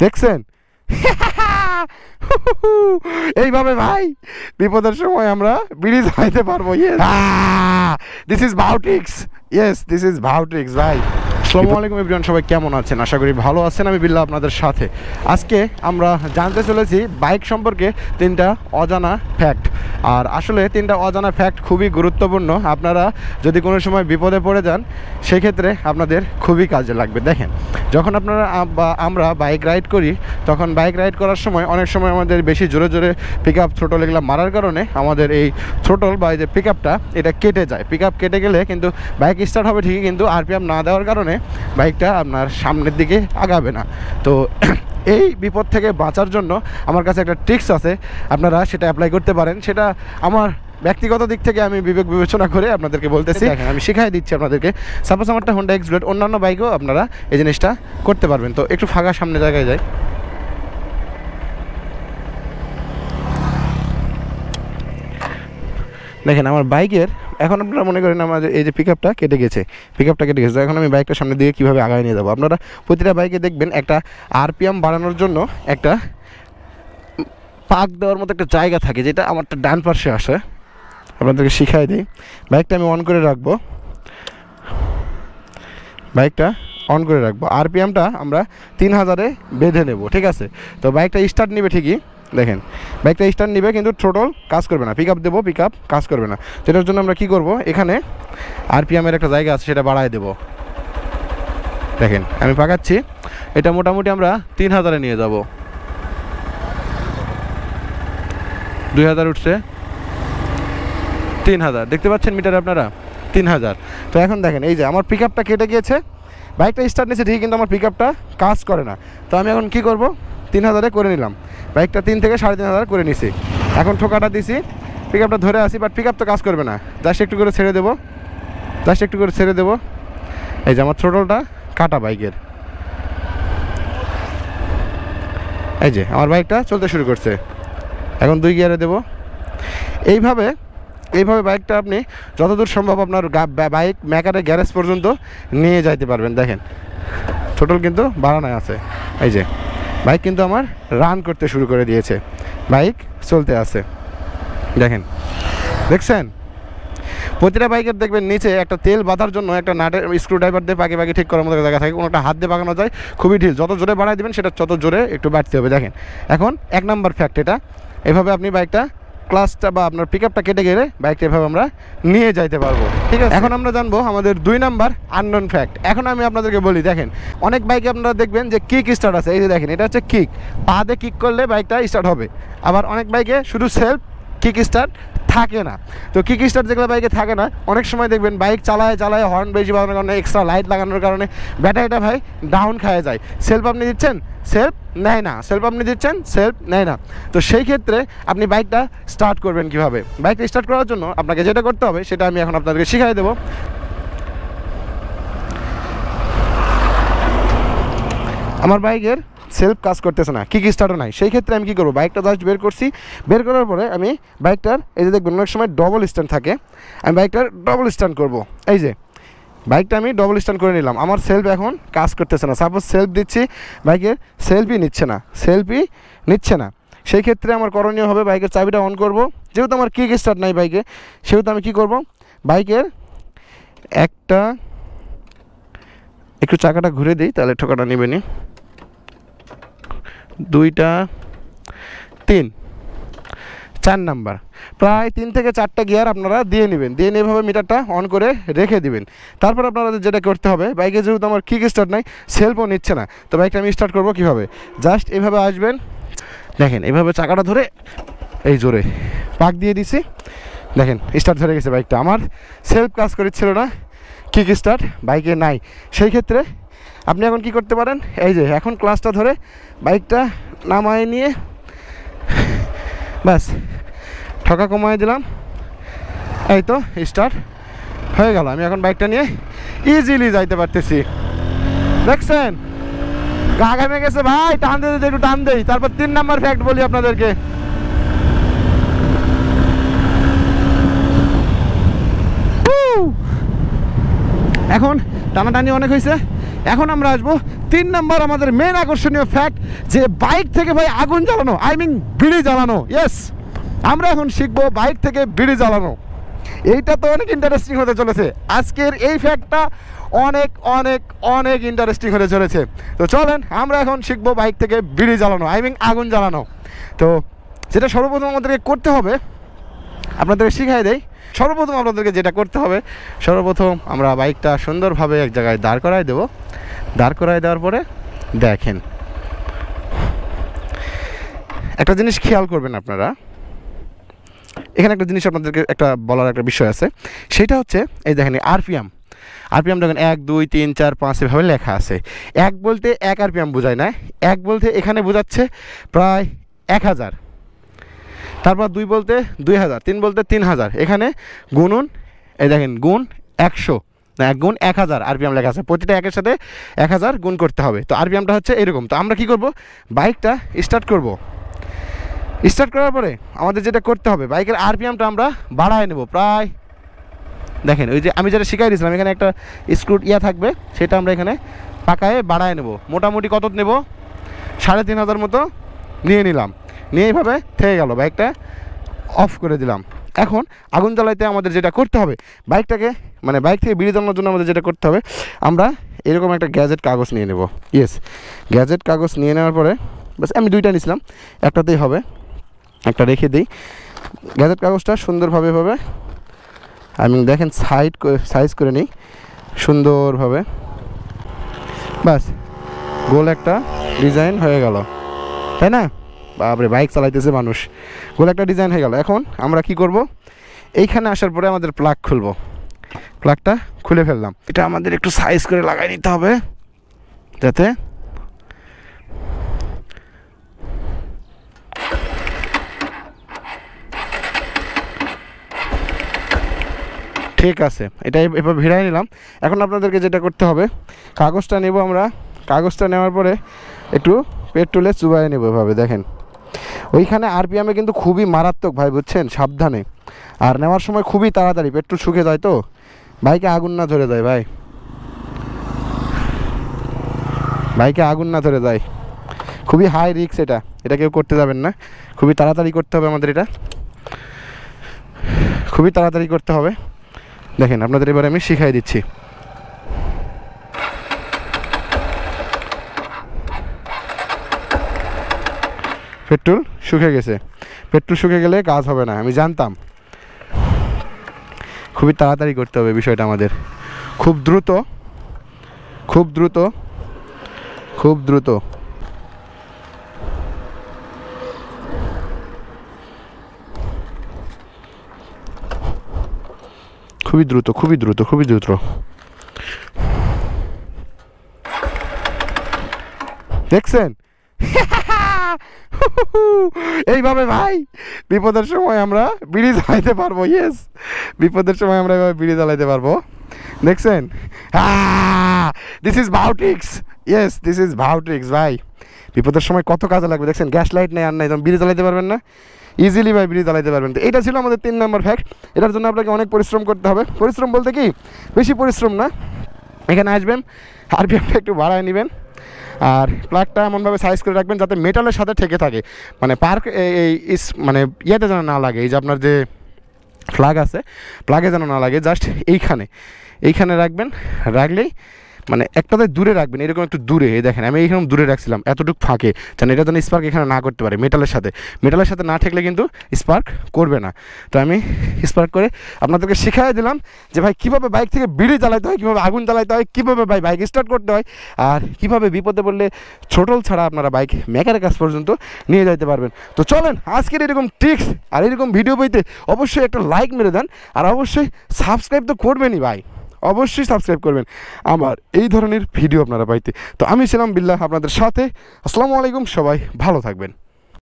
দেখছেন? এইভাবে ভাই বিপদের সময় আমরা ব্রিজ চালাইতে পারবো। দিস ইজ ভাউটিক্স। ইয়েস, দিস ইজ ভাউটিক্স ভাই। আসসালামু আলাইকুম এভরিওয়ান, সবাই কেমন আছেন? আশা করি ভালো আছেন। আমি বিল্লাহ আপনাদের সাথে। আজকে আমরা জানতে চলেছি বাইক সম্পর্কে 3টা অজানা ফ্যাক্ট। আর আসলে 3টা অজানা ফ্যাক্ট খুবই গুরুত্বপূর্ণ। আপনারা যদি কোনো সময় বিপদে পড়ে যান সেক্ষেত্রে আপনাদের খুবই কাজে লাগবে। দেখেন, যখন আপনারা আমরা বাইক রাইড করি তখন বাইক রাইড করার সময় অনেক সময় আমাদের বেশি জোরে জোরে পিক আপ থ্রোটল এগুলো মারার কারণে আমাদের এই থ্রোটল বা এই যে পিক আপটা এটা কেটে যায়। পিক আপ কেটে গেলে কিন্তু বাইক স্টার্ট হবে ঠিকই, কিন্তু আরপিএম না দেওয়ার কারণে বাইকটা আপনার সামনের দিকে আগাবে না। তো এই বিপদ থেকে বাঁচার জন্য আমার কাছে একটা ট্রিক্স আছে, আপনারা সেটা অ্যাপ্লাই করতে পারেন। সেটা আমার ব্যক্তিগত দিক থেকে আমি বিবেক বিবেচনা করে আপনাদেরকে বলতেছি। দেখেন, আমি শিখাই দিচ্ছি আপনাদেরকে। সাপোজ আমারটা হোন্ডা এক্সব্লেড, অন্যান্য বাইকেও আপনারা এই জিনিসটা করতে পারবেন। তো একটু ফাঁকা সামনে জায়গায় যাই। দেখেন, আমার বাইকের এখন আপনারা মনে করেন আমাদের এই যে পিক আপটা কেটে গেছে, এখন আমি বাইকটা সামনের দিকে কীভাবে আগায় নিয়ে যাবো। আপনারা প্রতিটা বাইকে দেখবেন একটা আরপিএম বাড়ানোর জন্য একটা পাক দেওয়ার মতো একটা জায়গা থাকে, যেটা আমারটা ডান পাশে আসে। আপনাদেরকে শিখাই দিই। বাইকটা আমি অন করে রাখবো, আরপিএমটা আমরা 3000-এ বেঁধে নেব, ঠিক আছে? তো বাইকটা স্টার্ট নেবে ঠিকই, দেখেন বাইকটা স্টার্ট নেবে কিন্তু থ্রোটল কাজ করবে না। পিক আপ দেবো, পিক আপ কাজ করবে না। সেটার জন্য আমরা কি করব, এখানে আরপিএমের একটা জায়গা আছে, সেটা বাড়ায় দেব। দেখেন আমি পাকাচ্ছি, এটা মোটামুটি আমরা 3000-এ নিয়ে যাব। 2000 উঠছে, 3000 দেখতে পাচ্ছেন মিটারে আপনারা, 3000। তো এখন দেখেন এই যে আমার পিক আপটা কেটে গিয়েছে, বাইকটা স্টার্ট নিচ্ছে ঠিক, কিন্তু আমার পিক আপটা কাজ করে না। তো আমি এখন কি করব, 3000-এ করে নিলাম, বাইকটা 3 থেকে 3500 করে নিছি। এখন ঠোকাটা দিছি, পিক আপটা ধরে আসি, বাট পিক আপ তো কাজ করবে না। জাস্ট একটু করে ছেড়ে দেবো, এই যে আমার থ্রোটলটা কাটা বাইকের। এই যে আমার বাইকটা চলতে শুরু করছে। এখন 2 গিয়ারে দেবো। এইভাবে বাইকটা আপনি যতদূর সম্ভব আপনার বাইক মেকারের গ্যারেজ পর্যন্ত নিয়ে যাইতে পারবেন। দেখেন থ্রোটল কিন্তু বাড়ানোই আছে। এই যে বাইক কিন্তু আমার রান করতে শুরু করে দিয়েছে, বাইক চলতে আছে। দেখছেন? প্রতিটা বাইকের দেখবেন নিচে একটা তেল বাঁধার জন্য একটা নাটের স্ক্রুড্রাইভার দিয়ে পাকে ঠিক করার মতো জায়গা থাকে, কোনোটা হাত দিয়ে বাগানো যায়, খুবই ঢিল। যত জোরে বাড়াই দেবেন সেটা তত জোরে একটু বাড়তে হবে। দেখেন এখন 1 নাম্বার ফ্যাক্ট এটা। এভাবে আপনি বাইকটা ক্লাসটা বা আপনার পিক আপটা কেটে গেলে বাইকটা এভাবে আমরা নিয়ে যাইতে পারবো, ঠিক আছে? এখন আমরা জানবো আমাদের 2 নাম্বার আননোন ফ্যাক্ট। এখন আমি আপনাদেরকে বলি, দেখেন অনেক বাইকে আপনারা দেখবেন যে কিক স্টার্ট আছে। এই যে দেখেন, এটা হচ্ছে কিক, পা দিয়ে কিক করলে বাইকটা স্টার্ট হবে। আবার অনেক বাইকে শুধু সেলফ কিক স্টার্ট থাকে না। তো কিক স্টার্ট যেগুলো বাইকে থাকে না, অনেক সময় দেখবেন বাইক চালায় হর্ন বেশি বাজানোর কারণে, এক্সট্রা লাইট লাগানোর কারণে ব্যাটারিটা ভাই ডাউন খায় যায়। সেলফ আপনি দিচ্ছেন, সেলফ নেয় না। তো সেই ক্ষেত্রে আপনি বাইকটা স্টার্ট করবেন কীভাবে? বাইকটা স্টার্ট করার জন্য আপনাকে যেটা করতে হবে সেটা আমি এখন আপনাদেরকে শিখিয়ে দেবো। আমার বাইকের সেলফ কাজ করতেছে না, কিক স্টার্টও নাই। সেই ক্ষেত্রে আমি কী করবো, বাইকটা জাস্ট বের করার পরে আমি বাইকটার এই যে দেখবেন অনেক সময় ডবল স্ট্যান্ড থাকে, আমি বাইকটার ডবল স্ট্যান্ড করবো। এই যে বাইকটা আমি ডবল স্ট্যান্ড করে নিলাম, আমার সেলফ এখন কাজ করতেছে না। সাপোজ সেলফ দিচ্ছি, বাইকের সেলফই নিচ্ছে না। সেই ক্ষেত্রে আমার করণীয় হবে বাইকের চাবিটা অন করব। যেহেতু আমার কিক স্টার্ট নাই বাইকে, সেহেতু আমি কী করব, বাইকের একটু চাকাটা ঘুরে দিই, তাহলে ঠোকাটা নেবে নি। 2টা 3 4 নাম্বার, প্রায় 3 থেকে 4টা গিয়ার আপনারা দিয়ে নেবেন। দিয়ে এভাবে মিটারটা অন করে রেখে দিবেন। তারপর আপনারা যেটা করতে হবে, বাইকে যেহেতু আমার কিক স্টার্ট নাই, সেলফও নিচ্ছে না, তো বাইকটা আমি স্টার্ট করবো কীভাবে? জাস্ট এভাবে আসবেন, দেখেন এভাবে চাকাটা ধরে এই জোরে পাক দিয়ে দিছি, দেখেন স্টার্ট ধরে গেছে বাইকটা। আমার সেলফ কাজ করছিল না, কিক স্টার্ট বাইকে নাই। সেই ক্ষেত্রে আপনি এখন কি করতে পারেন, এই যে এখন ক্লাসটা ধরে বাইকটা নামায় নিয়ে ব্যাস ঠকা কমায় দিলাম, এই তো স্টার্ট হয়ে গেল। আমি এখন বাইকটা নিয়ে ইজিলি যাইতে পারতেছি। দেখছেন গা ঘেমে গেছে ভাই, টান দিতে একটু টান দেই। তারপর 3 নাম্বার ফ্যাক্ট বলি আপনাদেরকে। এখন টানাটানি অনেক হয়েছে, এখন আমরা আসবো 3 নাম্বার আমাদের মেন আকর্ষণীয় ফ্যাক্ট, যে বাইক থেকে ভাই আগুন জ্বালানো, আই মিন বিড়ি জ্বালানো। ইয়েস, আমরা এখন শিখবো বাইক থেকে বিড়ি জ্বালানো। এইটা তো অনেক ইন্টারেস্টিং হতে চলেছে। আজকের এই ফ্যাক্টটা অনেক অনেক অনেক ইন্টারেস্টিং হতে চলেছে। তো চলেন আমরা এখন শিখবো বাইক থেকে বিড়ি জ্বালানো, আই মিন আগুন জ্বালানো। তো যেটা সর্বপ্রথম আমাদেরকে করতে হবে, আপনাদেরকে শিখাই দেই। সর্বপ্রথম আপনাদেরকে যেটা করতে হবে, সর্বপ্রথম আমরা বাইকটা সুন্দরভাবে এক জায়গায় দাঁড় করাই দেবো। দাঁড় করাই দেওয়ার পরে দেখেন একটা জিনিস খেয়াল করবেন আপনারা, এখানে একটা জিনিস আপনাদেরকে একটা বলার একটা বিষয় আছে, সেটা হচ্ছে এই দেখেন আরপিএম দেখেন 1 2 3 4 5 এভাবে লেখা আছে। 1 বলতে 1 আরপিএম বোঝায় না, 1 বলতে এখানে বোঝাচ্ছে প্রায় 1000, তারপর 2 বলতে 2000, 3 বলতে 3000, এখানে গুনুন এই দেখেন গুণ 100 না গুণ 1000 আরপিএম লেখা আছে। প্রতিটা একের সাথে 1000 গুণ করতে হবে। তো আরপিএমটা হচ্ছে এরকম। তো আমরা কি করব, বাইকটা স্টার্ট করব। স্টার্ট করার পরে আমাদের যেটা করতে হবে, বাইকের আরপিএমটা আমরা বাড়ায় নেব প্রায়, দেখেন ওই যে আমি যেটা শিখাই দিয়েছিলাম, এখানে একটা স্ক্রু থাকবে, সেটা আমরা এখানে পাকায়ে বাড়ায় নেব। মোটামুটি কত নেব, 3500 মতো নিয়ে নিলাম। নিয়ে এইভাবে থেকে গেল, বাইকটা অফ করে দিলাম। এখন আগুন জ্বালাইতে আমাদের যেটা করতে হবে, বাইকটাকে মানে বাইক থেকে বিড়ি জ্বালানোর জন্য আমাদের যেটা করতে হবে, আমরা এরকম একটা গ্যাজেট কাগজ নিয়ে নেব। ইয়েস, গ্যাজেট কাগজ নিয়ে নেওয়ার পরে বাস আমি 2টা নিয়েছিলাম, একটাতেই হবে, একটা রেখে দিই। গ্যাজেট কাগজটা সুন্দরভাবে আমি দেখেন সাইজ করে নিই সুন্দরভাবে, বাস গোল একটা ডিজাইন হয়ে গেল, তাই না? বাপরে বাইক চালাইতেছে মানুষ, গোল একটা ডিজাইন হয়ে গেল। এখন আমরা কি করব, এইখানে আসার পরে আমাদের প্লাগ খুলবো। প্লাগটা খুলে ফেললাম। এটা আমাদের একটু সাইজ করে লাগাই নিতে হবে, যাতে ঠিক আছে। এটা এবার ভিড়াই নিলাম। এখন আপনাদেরকে যেটা করতে হবে, কাগজটা নেব আমরা। কাগজটা নেওয়ার পরে একটু পেট্রোলে চুবাই নেব এভাবে, দেখেন ওইখানে আরপিএমে কিন্তু খুবই মারাত্মক ভাই, বুঝছেন, সাবধানে। আর নেওয়ার সময় খুবই তাড়াতাড়ি, পেট্রোল শুকে যায় তো বাইকে আগুন না ধরে যায় ভাই, বাইকে আগুন না ধরে যায়, খুবই হাই রিস্ক। এটা কেউ করতে যাবেন না, খুবই তাড়াতাড়ি করতে হবে আমাদের, এটা খুবই তাড়াতাড়ি করতে হবে। দেখেন আপনাদের এবার আমি শিখাই দিচ্ছি। পেট্রোল শুকে গেছে, পেট্রোল শুকে গেলে কাজ হবে না, আমি জানতাম। খুবই তাড়াতাড়ি করতে হবে বিষয়টা আমাদের, খুব দ্রুত, খুব দ্রুত, খুব দ্রুত। খুবই দ্রুত, খুবই দ্রুত, খুবই দ্রুত। দেখছেন এইভাবে ভাই বিপদের সময় আমরা বিড়ি জ্বালাইতে পারবো। ইয়েস, বিপদের সময় আমরা এভাবে বিড়ি জ্বালাইতে পারবো। দেখছেন, দিস ইজ ভাউটিক্স। ইয়েস, দিস ইজ ভাউটিক্স ভাই। বিপদের সময় কত কাজে লাগবে দেখছেন, গ্যাস লাইট নেই আর নাই, তখন বিড়ি জ্বালাইতে পারবেন না, ইজিলি ভাই বিড়ি জ্বালাইতে পারবেন। তো এটা ছিল আমাদের 3 নাম্বার ফ্যাক্ট। এটার জন্য আপনাকে অনেক পরিশ্রম করতে হবে। পরিশ্রম বলতে কি, বেশি পরিশ্রম না। এখানে আসবেন, আরপিএমটা একটু বাড়ায় নেবেন, আর প্লাগটা এমনভাবে সাইজ করে রাখবেন যাতে মেটালের সাথে ঠেকে থাকে, মানে পার্ক এই মানে ইয়েতে যেন না লাগে, এই যে আপনার যে প্লাগ আছে প্লাগে যেন না লাগে, জাস্ট এইখানে রাখবেন। রাখলেই মানে একটাতে দূরে রাখবেন, এরকম একটু দূরে। এই দেখেন আমি এইরকম দূরে রাখছিলাম, এতটুকু ফাঁকে, যেন এটা যেন স্পার্ক এখানে না করতে পারে, মেটালের সাথে না ঠেকলে কিন্তু স্পার্ক করবে না। তো আমি স্পার্ক করে আপনাদেরকে শিখাই দিলাম যে ভাই কীভাবে বাইক থেকে বিড়ি জ্বালাইতে হয়, কীভাবে আগুন জ্বালাইতে হয়, কীভাবে ভাই বাইক স্টার্ট করতে হয়, আর কীভাবে বিপদে পড়লে ছোটল ছাড়া আপনারা বাইক মেকারের কাছ পর্যন্ত নিয়ে যাইতে পারবেন। তো চলেন আজকের এরকম টিপস আর এরকম ভিডিও পেতে অবশ্যই একটা লাইক মেরে দেন, আর অবশ্যই সাবস্ক্রাইব তো করবেনই ভাই, অবশ্যই সাবস্ক্রাইব করবেন আমার এই ধরনের ভিডিও আপনারা পাইতে। তো আমি ছিলাম বিল্লাহ আপনাদের সাথে। আসসালামু আলাইকুম, সবাই ভালো থাকবেন।